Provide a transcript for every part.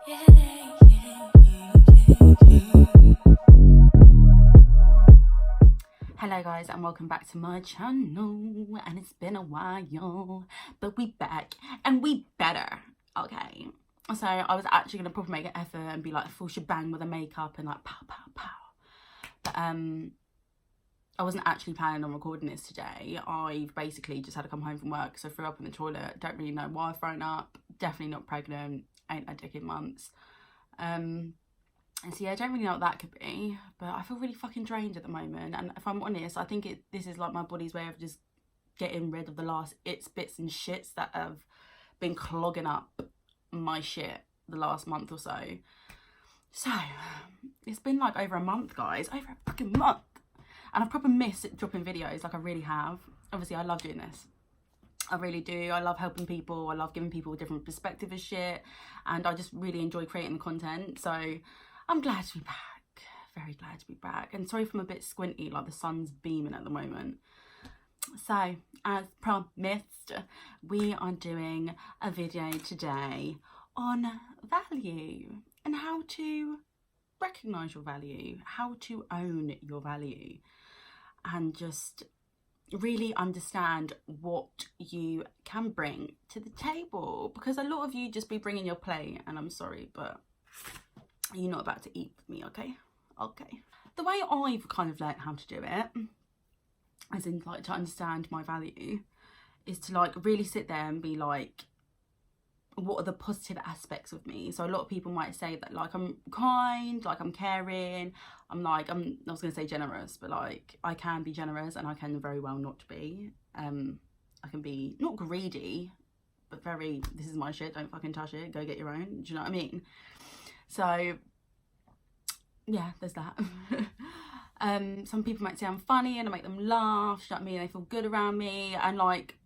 Hello guys, and welcome back to my channel. And it's been a while, but we back and we better. Okay, so I was actually gonna probably make an effort and be like full shebang with the makeup and like pow pow pow, but I wasn't actually planning on recording this today. I've basically just had to come home from work, so I threw up in the toilet. Don't really know why I've thrown up. Definitely not pregnant. Ain't had dick in months. And so yeah, I don't really know what that could be, but I feel really fucking drained at the moment. And if I'm honest, I think this is like my body's way of just getting rid of the last bits and shits that have been clogging up my shit the last month or so. So it's been like over a month, guys, over a fucking month. And I've probably missed dropping videos, like I really have. Obviously, I love doing this. I really do. I love helping people. I love giving people a different perspective of shit. And I just really enjoy creating the content. So I'm glad to be back. Very glad to be back. And sorry if I'm a bit squinty, like the sun's beaming at the moment. So, as promised, we are doing a video today on value and how to recognise your value, how to own your value, and just really understand what you can bring to the table. Because a lot of you just be bringing your plate, and I'm sorry, but you're not about to eat with me, okay? Okay. The way I've kind of learned how to do it, as in like to understand my value, is to like really sit there and be like, what are the positive aspects of me? So a lot of people might say that like I'm kind, like I'm caring, I was gonna say generous, but like I can be generous and I can very well not be. I can be not greedy, but very, this is my shit, don't fucking touch it, go get your own. Do you know what I mean? So yeah, there's that. Some people might say I'm funny and I make them laugh, you know what I mean? They feel good around me, and like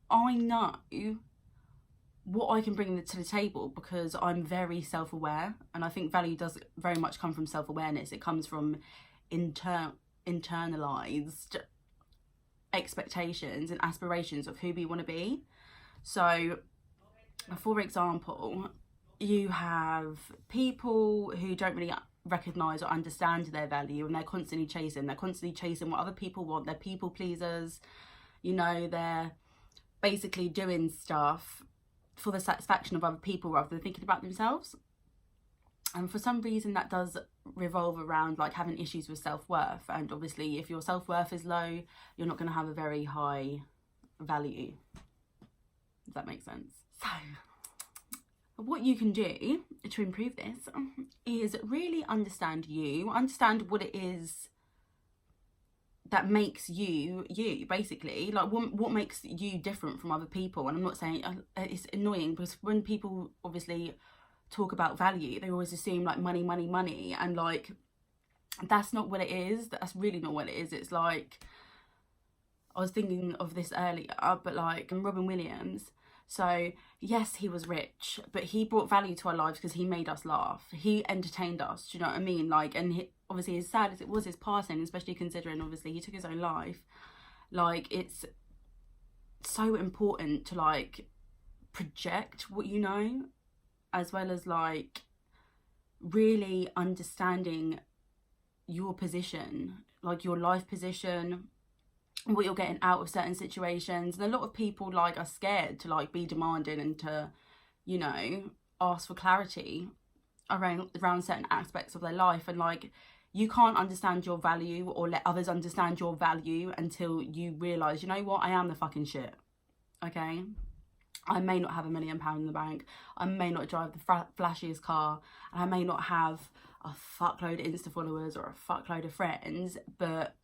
I know what I can bring to the table because I'm very self-aware, and I think value does very much come from self-awareness. It comes from internalized expectations and aspirations of who we want to be. So for example, you have people who don't really recognize or understand their value, and they're constantly chasing what other people want. They're people pleasers, you know, they're basically doing stuff for the satisfaction of other people rather than thinking about themselves. And for some reason that does revolve around like having issues with self-worth, and obviously if your self-worth is low, you're not going to have a very high value. Does that make sense? So what you can do to improve this is really understand what it is that makes you basically, like what makes you different from other people. And I'm not saying it's annoying because when people obviously talk about value, they always assume like money, and like that's not what it is. That's really not what it is. It's like, I was thinking of this earlier, but like Robin Williams. So yes, he was rich, but he brought value to our lives because he made us laugh. He entertained us. Do you know what I mean? Like, and obviously as sad as it was his passing, especially considering obviously he took his own life, like it's so important to like project what you know, as well as like really understanding your position, like your life position, what you're getting out of certain situations. And a lot of people like are scared to like be demanding and to, you know, ask for clarity around certain aspects of their life. And like, you can't understand your value or let others understand your value until you realise, you know what, I am the fucking shit. Okay, I may not have £1 million in the bank, I may not drive the flashiest car, and I may not have a fuckload of Insta followers or a fuckload of friends, but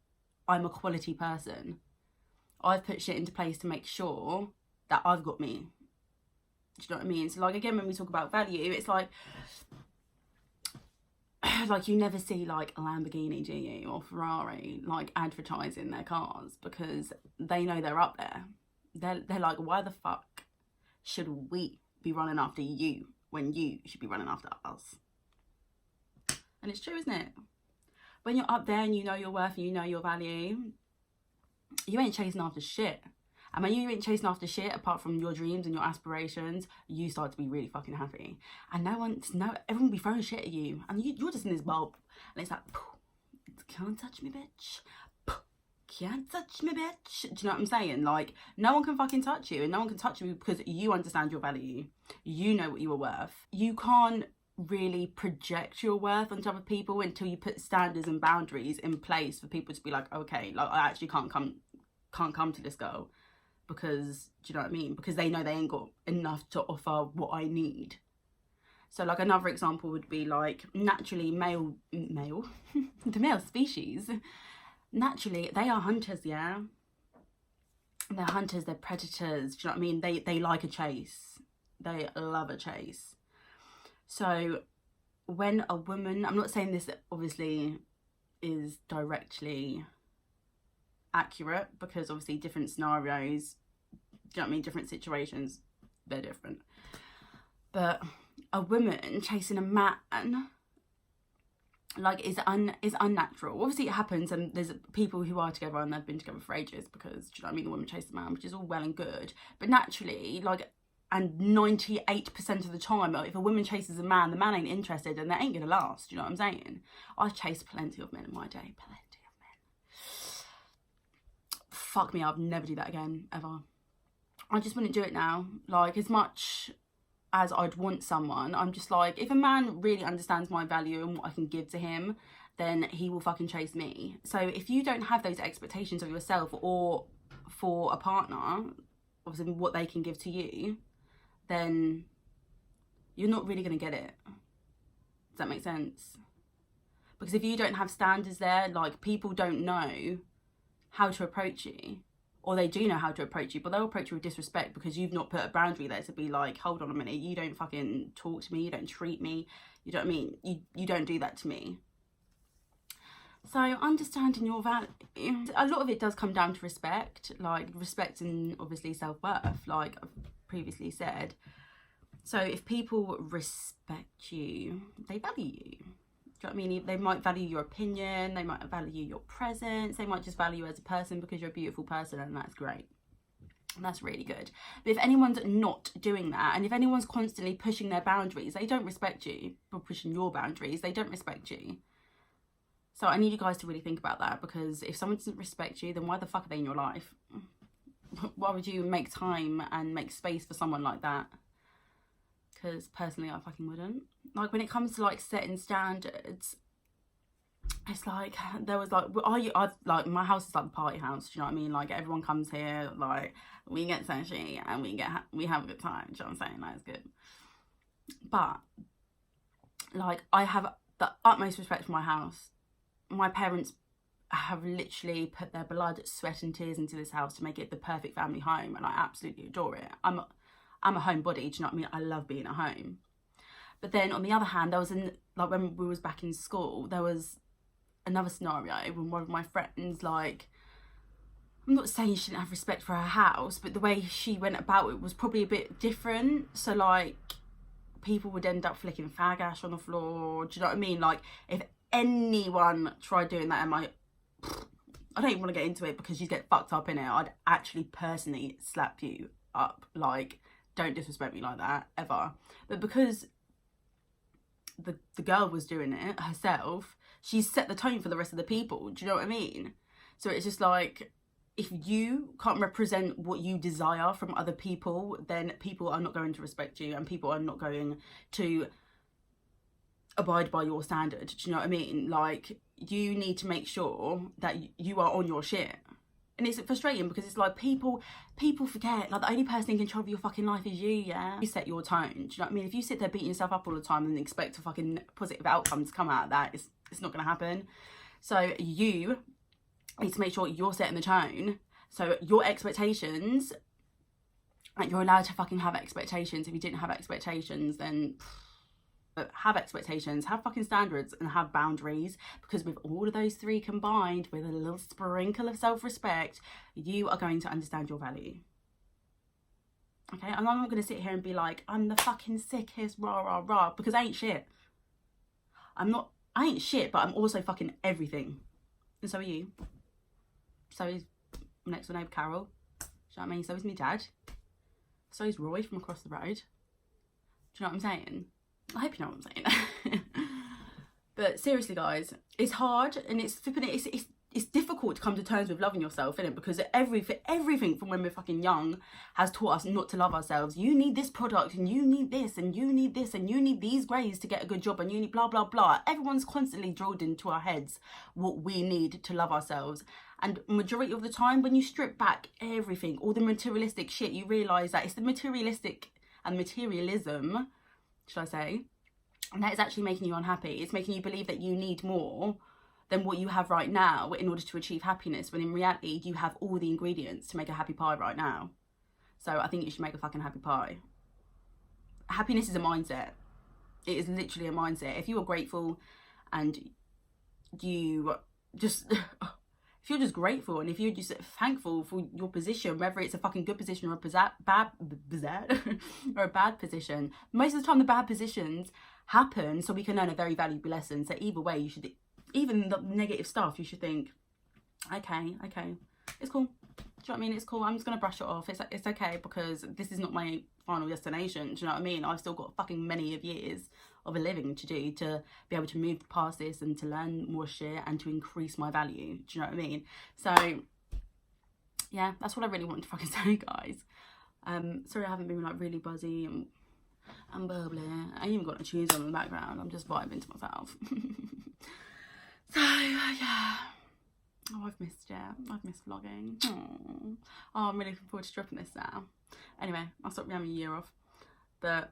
I'm a quality person. I've put shit into place to make sure that I've got me. Do you know what I mean? So like, again, when we talk about value, it's like you never see like a Lamborghini, do you, or Ferrari like advertising their cars, because they know they're up there. They're like, why the fuck should we be running after you when you should be running after us? And it's true, isn't it? When you're up there and you know your worth and you know your value, you ain't chasing after shit. And when you ain't chasing after shit apart from your dreams and your aspirations, you start to be really fucking happy. And everyone will be throwing shit at you, and you're just in this bulb, and it's like, can't touch me, bitch. Can't touch me, bitch. Do you know what I'm saying? Like, no one can fucking touch you, and no one can touch you because you understand your value. You know what you are worth. You can't really project your worth onto other people until you put standards and boundaries in place for people to be like, okay, like, I actually can't come to this girl because, do you know what I mean? Because they know they ain't got enough to offer what I need. So, like, another example would be, like, naturally male, the male species, naturally, they are hunters, yeah? They're hunters, they're predators, do you know what I mean? They like a chase. They love a chase. So, when a woman, I'm not saying this obviously is directly accurate, because obviously different scenarios, do you know what I mean? Different situations, they're different. But a woman chasing a man, like, is unnatural. Obviously it happens, and there's people who are together and they've been together for ages because, do you know what I mean, the woman chased the man, which is all well and good. But naturally, like, and 98% of the time, if a woman chases a man, the man ain't interested and they ain't gonna last. Do you know what I'm saying? I've chased plenty of men in my day. Plenty of men. Fuck me, I'd never do that again, ever. I just wouldn't do it now. Like, as much as I'd want someone, I'm just like, if a man really understands my value and what I can give to him, then he will fucking chase me. So if you don't have those expectations of yourself or for a partner, obviously what they can give to you, then you're not really going to get it. Does that make sense? Because if you don't have standards there, like, people don't know how to approach you. Or they do know how to approach you, but they'll approach you with disrespect because you've not put a boundary there to be like, hold on a minute, you don't fucking talk to me, you don't treat me, you know what I mean? You don't do that to me. So understanding your value, a lot of it does come down to respect, like respect and obviously self-worth, like I've previously said. So if people respect you, they value you. Do you know what I mean? They might value your opinion, they might value your presence, they might just value you as a person because you're a beautiful person, and that's great. And that's really good. But if anyone's not doing that, and if anyone's constantly pushing their boundaries, they don't respect you. For pushing your boundaries, they don't respect you. So I need you guys to really think about that, because if someone doesn't respect you, then why the fuck are they in your life? Why would you make time and make space for someone like that? Because personally, I fucking wouldn't. Like, when it comes to like setting standards, it's like, there was like, like, my house is like the party house, do you know what I mean? Like, everyone comes here, like, we get sashimi and we have a good time, do you know what I'm saying? Like, it's good. But like, I have the utmost respect for my house. My parents have literally put their blood, sweat and tears into this house to make it the perfect family home, and I absolutely adore it. I'm a homebody, do you know what I mean? I love being at home. But then on the other hand, there was like, when we was back in school, there was another scenario when one of my friends, like, I'm not saying she didn't have respect for her house, but the way she went about it was probably a bit different. So like, people would end up flicking fag ash on the floor, do you know what I mean? Like, if anyone tried doing that, I don't even want to get into it because you get fucked up in it. I'd actually personally slap you up. Like, don't disrespect me like that, ever. But because the girl was doing it herself, she set the tone for the rest of the people, do you know what I mean? So it's just like, if you can't represent what you desire from other people, then people are not going to respect you, and people are not going to abide by your standard, do you know what I mean? Like, you need to make sure that you are on your shit. And it's frustrating because it's like, people forget, like, the only person in control of your fucking life is you, yeah? You set your tone, do you know what I mean? If you sit there beating yourself up all the time and expect a fucking positive outcome to come out of that, it's not going to happen. So you need to make sure you're setting the tone. So your expectations, like, you're allowed to fucking have expectations. If you didn't have expectations, then have expectations, have fucking standards, and have boundaries, because with all of those three combined with a little sprinkle of self-respect, you are going to understand your value. Okay, and I'm not going to sit here and be like, I'm the fucking sickest, rah rah rah, because I ain't shit. I ain't shit, but I'm also fucking everything, and so are you. So is next door neighbour Carol. you know what I mean? So is my dad. So is Roy from across the road. Do you know what I'm saying? I hope you know what I'm saying. But seriously, guys, it's hard and it's difficult to come to terms with loving yourself, innit? Because everything from when we're fucking young has taught us not to love ourselves. You need this product and you need this and you need this and you need these grades to get a good job and you need blah, blah, blah. Everyone's constantly drilled into our heads what we need to love ourselves. And majority of the time, when you strip back everything, all the materialistic shit, you realise that it's the materialistic and materialism, should I say, and that is actually making you unhappy. It's making you believe that you need more than what you have right now in order to achieve happiness, when in reality you have all the ingredients to make a happy pie right now. So I think you should make a fucking happy pie. Happiness is a mindset. It is literally a mindset. If you are grateful and you just if you're just grateful and if you're just thankful for your position, whether it's a fucking good position or a bad or a bad position, most of the time the bad positions happen so we can learn a very valuable lesson. So either way, you should, even the negative stuff, you should think, okay, it's cool. Do you know what I mean? It's cool. I'm just gonna brush it off. It's okay, because this is not my final destination. Do you know what I mean? I've still got fucking many of years of a living to do to be able to move past this and to learn more shit and to increase my value. Do you know what I mean? So yeah, that's what I really wanted to fucking say, guys. Sorry I haven't been like really buzzy and bubbly. I ain't even got a tunes on in the background. I'm just vibing to myself. So yeah. Oh, I've missed it. I've missed vlogging. Oh, I'm really looking forward to dropping this now. Anyway, I'll stop having a year off. But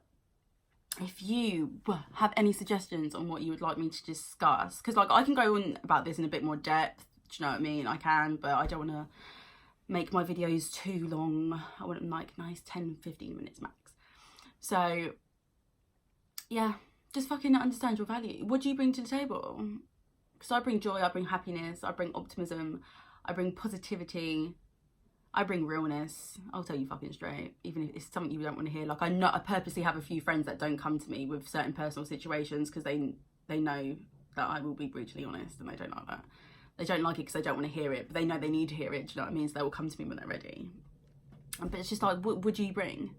if you have any suggestions on what you would like me to discuss, because like I can go on about this in a bit more depth, do you know what I mean? I can, but I don't want to make my videos too long. I want them like nice 10-15 minutes max. So yeah, just fucking understand your value. What do you bring to the table? Because I bring joy, I bring happiness, I bring optimism, I bring positivity, I bring realness. I'll tell you fucking straight, even if it's something you don't want to hear. Like I purposely have a few friends that don't come to me with certain personal situations because they know that I will be brutally honest, and they don't like that. They don't like it because they don't want to hear it, but they know they need to hear it. Do you know what I mean? So they will come to me when they're ready. But it's just like, what do you bring?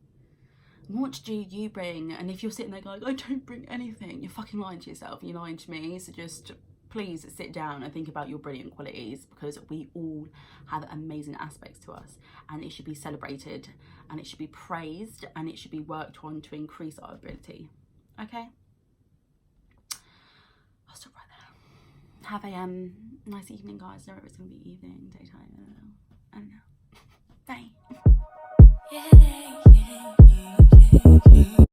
What do you bring? And if you're sitting there going, I don't bring anything, you're fucking lying to yourself. You're lying to me. So just please sit down and think about your brilliant qualities, because we all have amazing aspects to us, and it should be celebrated and it should be praised and it should be worked on to increase our ability. Okay, I'll stop right there. Have a nice evening, guys. I don't know if it's gonna be evening, daytime, I don't know. Bye. Yeah.